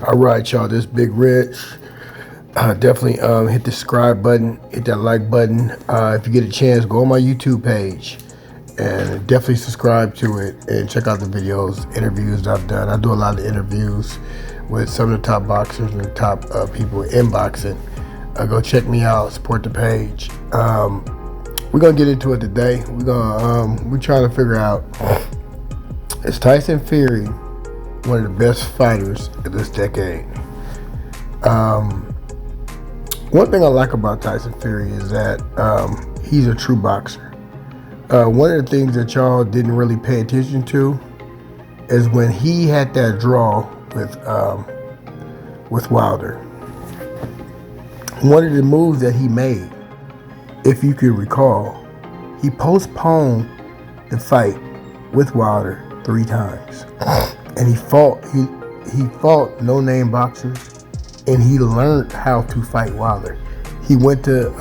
All right, y'all. This Big Rich. Definitely hit the subscribe button, hit that like button. If you get a chance, go on my YouTube page and definitely subscribe to it and check out the videos, interviews I've done. I do a lot of interviews with some of the top boxers and the top people in boxing. Go check me out, support the page. We're gonna get into it today. We're trying to figure out, is Tyson Fury one of the best fighters of this decade? One thing I like about Tyson Fury is that he's a true boxer. One of the things that y'all didn't really pay attention to is when he had that draw with Wilder. One of the moves that he made, if you could recall, he postponed the fight with Wilder 3 times, and he fought no-name boxers, and he learned how to fight Wilder. He went to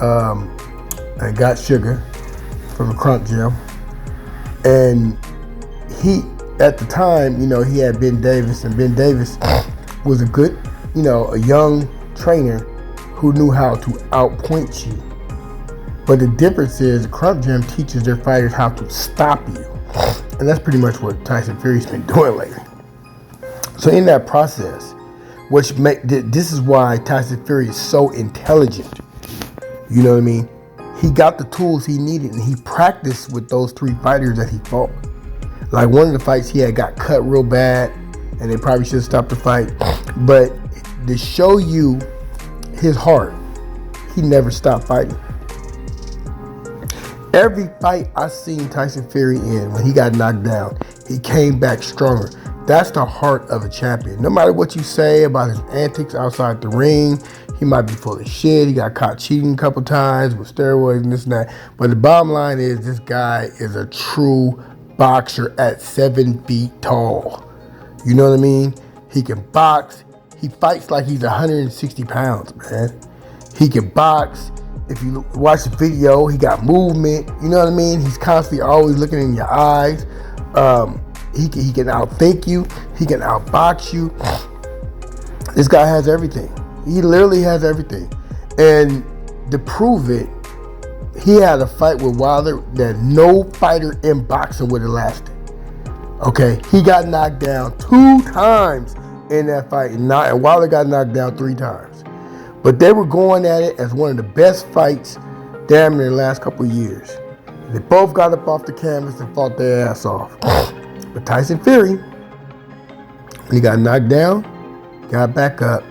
and got sugar from the Crunk Gym, and he, at the time, he had Ben Davis, and Ben Davis was a good, a young trainer who knew how to outpoint you. But the difference is the Crunk Gym teaches their fighters how to stop you, and that's pretty much what Tyson Fury's been doing lately. So in that process, this is why Tyson Fury is so intelligent. You know what I mean? He got the tools he needed, and he practiced with those 3 fighters that he fought. Like one of the fights, he had got cut real bad, and they probably should have stopped the fight. But to show you his heart, he never stopped fighting. Every fight I seen Tyson Fury in, when he got knocked down, he came back stronger. That's the heart of a champion. No matter what you say about his antics outside the ring, he might be full of shit. He got caught cheating a couple times with steroids and this and that. But the bottom line is, this guy is a true boxer at 7 feet tall. You know what I mean? He can box. He fights like he's 160 pounds, man. He can box. If you watch the video, he got movement. You know what I mean? He's constantly always looking in your eyes. He can outthink you. He can outbox you. This guy has everything. He literally has everything. And to prove it, he had a fight with Wilder that no fighter in boxing would have lasted. Okay, he got knocked down 2 times in that fight, and Wilder got knocked down 3 times. But they were going at it as one of the best fights damn near the last couple of years. They both got up off the canvas and fought their ass off. But Tyson Fury, when he got knocked down, got back up,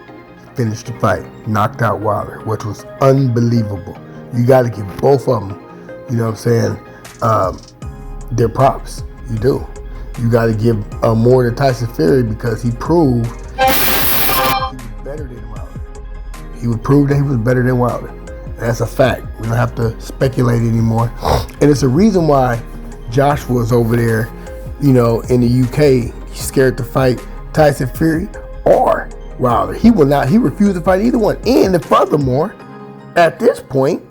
finished the fight, knocked out Wilder, which was unbelievable. You got to give both of them, you know what I'm saying, their props. You do. You got to give more to Tyson Fury, because he proved he was better than Wilder. He would prove that he was better than Wilder. And that's a fact. We don't have to speculate anymore. And it's a reason why Joshua's over there, in the UK. He's scared to fight Tyson Fury or Wilder. He refused to fight either one. And furthermore, at this point,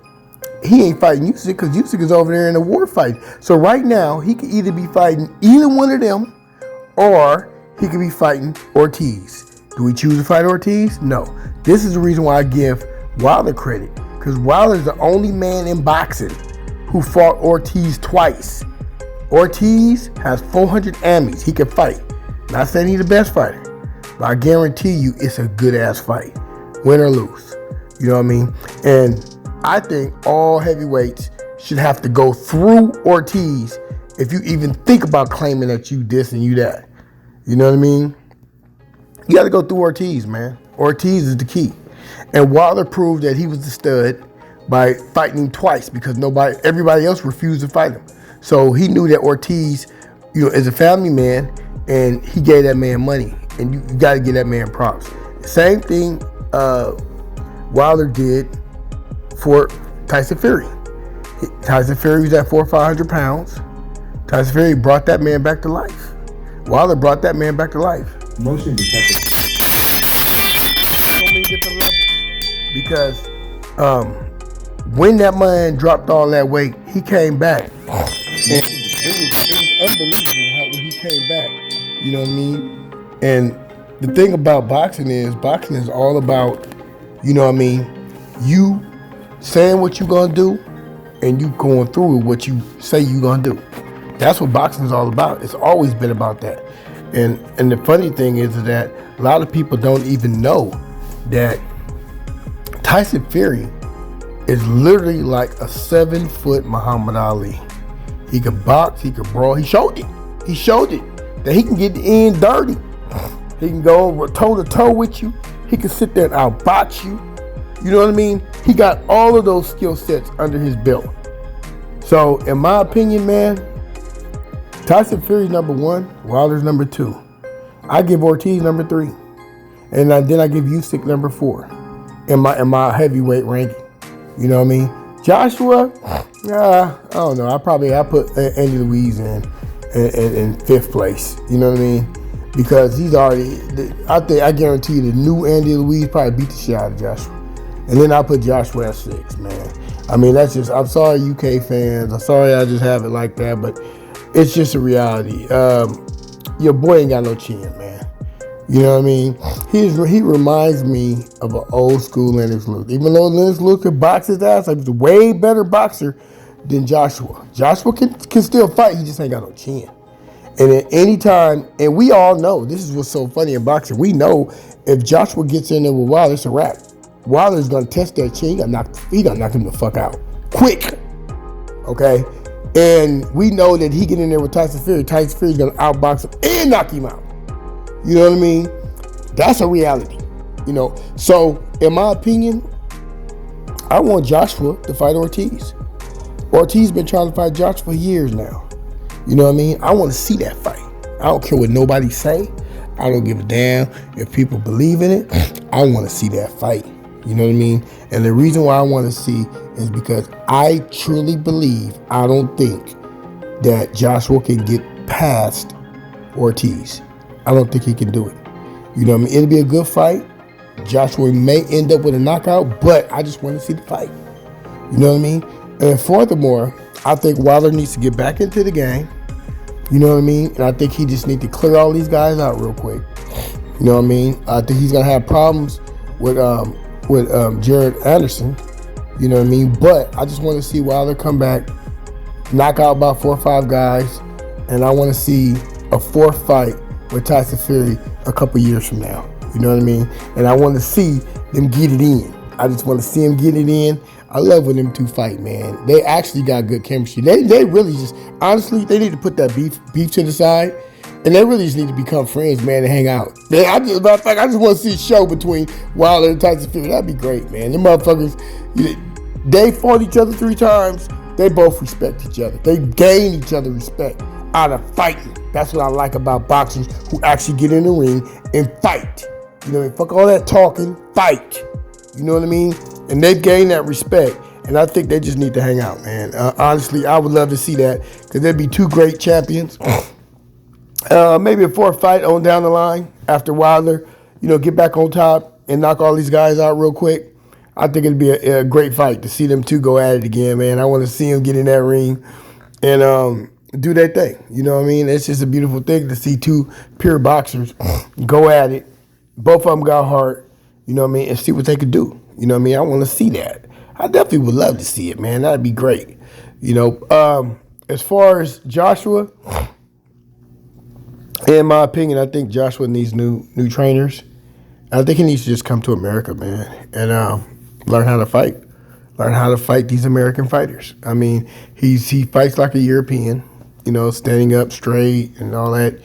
he ain't fighting Usyk, because Usyk is over there in a war fight. So right now, he could either be fighting either one of them, or he could be fighting Ortiz. Do we choose to fight Ortiz? No. This is the reason why I give Wilder credit, because Wilder's the only man in boxing who fought Ortiz twice. Ortiz has 400 Emmys. He can fight. Not saying he's the best fighter, but I guarantee you it's a good-ass fight, win or lose. You know what I mean? And I think all heavyweights should have to go through Ortiz if you even think about claiming that you this and you that. You know what I mean? You got to go through Ortiz, man. Ortiz is the key. And Wilder proved that he was the stud by fighting him twice, because everybody else refused to fight him. So he knew that Ortiz, is a family man, and he gave that man money. And you got to give that man props. Same thing Wilder did for Tyson Fury. Tyson Fury was at 400 or 500 pounds. Tyson Fury brought that man back to life. Wilder brought that man back to life. Motion detected. So many different levels. Because when that man dropped all that weight, he came back. And it was unbelievable how when he came back. You know what I mean? And the thing about boxing is all about, you know what I mean, you saying what you're going to do and you going through what you say you're going to do. That's what boxing is all about. It's always been about that. And the funny thing is that a lot of people don't even know that Tyson Fury is literally like a 7-foot Muhammad Ali. He could box, he could brawl. He showed it. He showed it that he can get the end dirty. He can go over toe to toe with you. He can sit there and outbox you. You know what I mean? He got all of those skill sets under his belt. So, in my opinion, man, Tyson Fury's number 1, Wilder's number 2. I give Ortiz number 3, and then I give Usyk number 4 in my heavyweight ranking. You know what I mean? Joshua, I don't know. I put Andy Ruiz in 5th place. You know what I mean? Because he's already. I guarantee you, the new Andy Ruiz probably beat the shit out of Joshua. And then I put Joshua at 6, man. I mean, that's just. I'm sorry, UK fans. I'm sorry I just have it like that, but it's just a reality. Your boy ain't got no chin, man. You know what I mean? He reminds me of an old school Lennox Lewis. Even though Lennox Lewis could box his ass, like, he's a way better boxer than Joshua. Joshua can still fight. He just ain't got no chin. And at any time, and we all know, this is what's so funny in boxing. We know if Joshua gets in there with Wilder, it's a wrap. Wilder's gonna test that chin. He gonna knock him the fuck out quick. Okay. And we know that he get in there with Tyson Fury. Tyson Fury's gonna outbox him and knock him out. You know what I mean? That's a reality. You know. So, in my opinion, I want Joshua to fight Ortiz. Ortiz been trying to fight Joshua for years now. You know what I mean? I want to see that fight. I don't care what nobody say. I don't give a damn if people believe in it. I want to see that fight. You know what I mean? And the reason why I want to see is because I truly believe, I don't think that Joshua can get past Ortiz. I don't think he can do it. You know what I mean? It'll be a good fight. Joshua may end up with a knockout, but I just want to see the fight. You know what I mean? And furthermore, I think Wilder needs to get back into the game. You know what I mean? And I think he just needs to clear all these guys out real quick. You know what I mean? I think he's going to have problems with Jared Anderson. You know what I mean? But I just want to see Wilder come back, knock out about 4 or 5 guys, and I want to see a 4th fight with Tyson Fury a couple years from now. You know what I mean? And I want to see them get it in. I just want to see them get it in. I love when them two fight, man. They actually got good chemistry. They really just, honestly, they need to put that beef to the side, and they really just need to become friends, man, and hang out. I just want to see a show between Wilder and Tyson Fury. That'd be great, man. Them motherfuckers, they fought each other 3 times. They both respect each other. They gain each other respect out of fighting. That's what I like about boxers who actually get in the ring and fight. You know what I mean? Fuck all that talking, fight. You know what I mean? And they've gained that respect. And I think they just need to hang out, man. Honestly, I would love to see that because there'd be 2 great champions. Maybe a 4th fight on down the line after Wilder, get back on top and knock all these guys out real quick. I think it'd be a great fight to see them 2 go at it again, man. I want to see them get in that ring and do their thing. You know what I mean? It's just a beautiful thing to see 2 pure boxers go at it. Both of them got heart, you know what I mean, and see what they could do. You know what I mean? I want to see that. I definitely would love to see it, man. That'd be great. As far as Joshua, in my opinion, I think Joshua needs new trainers. I think he needs to just come to America, man, and learn how to fight. Learn how to fight these American fighters. I mean, he fights like a European, standing up straight and all that,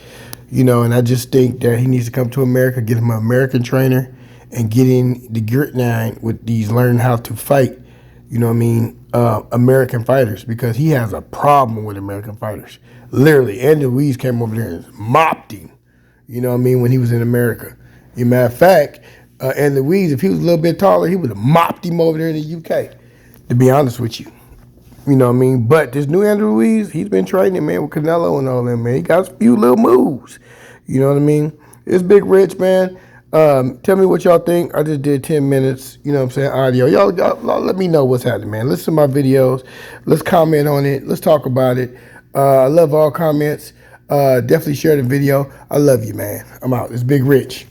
and I just think that he needs to come to America, get him an American trainer, and get in the grit line with these learning how to fight, American fighters, because he has a problem with American fighters. Literally, Andy Ruiz came over there and mopped him, when he was in America. As a matter of fact, Andy Ruiz, if he was a little bit taller, he would have mopped him over there in the UK, to be honest with you. You know what I mean? But this new Andy Ruiz, he's been training, man, with Canelo and all that, man. He got a few little moves. You know what I mean? It's Big Rich, man. Tell me what y'all think. I just did 10 minutes, audio. Y'all let me know what's happening, man. Listen to my videos. Let's comment on it. Let's talk about it. I love all comments. Definitely share the video. I love you, man. I'm out. It's Big Rich.